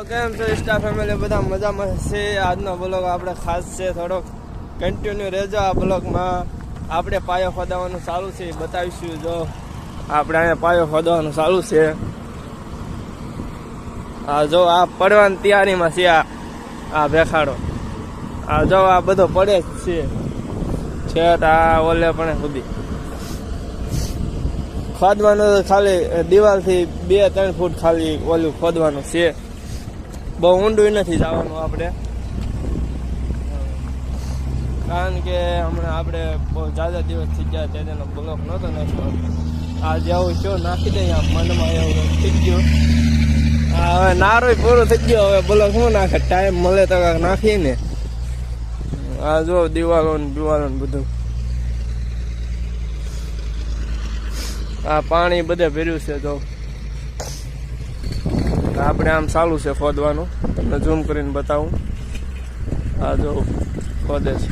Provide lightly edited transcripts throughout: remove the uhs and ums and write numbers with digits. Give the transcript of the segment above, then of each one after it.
તો કેમ છો સ્ટાફ ફેમિલી, બધા મજામાં છે? આજનો બ્લોગ આપણે ખાસ છે, થોડોક કન્ટિન્યુ રહેજો આ બ્લોગમાં. આપણે પાયો ખોદાવાનું ચાલુ છે, બતાવીશું. જો આપણે અહીંયા પાયો ખોદવાનું ચાલુ છે. આ જો આ પડવાની તૈયારીમાં છે. આ ભેખાડો આ જો આ બધો પડે જ છે. આ ઓલે પણ સુધી ખોદવાનું ખાલી દિવાલથી 2-3 ફૂટ ખાલી ઓલું ખોદવાનું છે. બહુ ઊંડું નથી જવાનું આપણે, કારણ કે હમણાં આપણે બહુ ઝાઝા દિવસ થઈ ગયા તેનો બ્લોક નહોતો નાખ્યો. આજે આવું શું નાખી દઈએ મનમાં એવું થઈ ગયું. હવે નારોય પૂરો થઈ ગયો, હવે બ્લોક શું નાખે, ટાઈમ મળે તો નાખીને. આ જો દિવાલો ને દિવાલો ને બધું, આ પાણી બધે ભર્યું છે. જો આપણે આમ ચાલુ છે ખોદવાનું, તમને ઝૂમ કરીને બતાવું. આ જો ખોદે છે,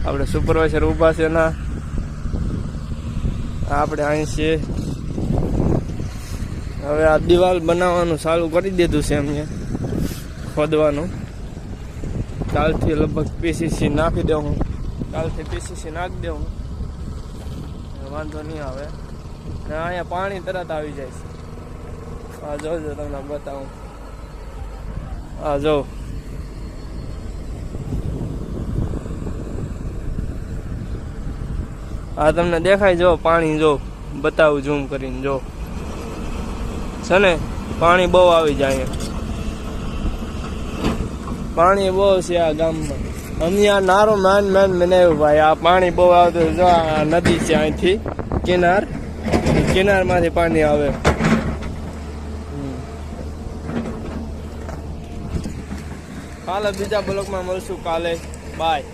આપણે સુપરવાઇઝર ઊભા છે ના, આપણે અહીં છે. હવે આ દિવાલ બનાવવાનું ચાલુ કરી દીધું છે એમને ખોદવાનું. કાલથી લગભગ પીસીસી નાખી દઉં, કાલથી પીસીસી નાખી દઉં, વાંધો નહીં આવે. ને અહીંયા પાણી તરત આવી જાય છે. આ જોજો, તમને બતાવું. આ જો આ તમને દેખાય, જો પાણી જો બતાવું ઝૂમ કરીને. જો છે ને, પાણી બહુ આવી જાય, પાણી બહુ છે આ ગામમાં. અમે આ નારો માન બનાવ્યું ભાઈ. આ પાણી બહુ આવતું. જો આ નદી છે, અહીંથી કિનારમાંથી પાણી આવે. કાલે બીજા બ્લોકમાં મળશું. કાલે બાય.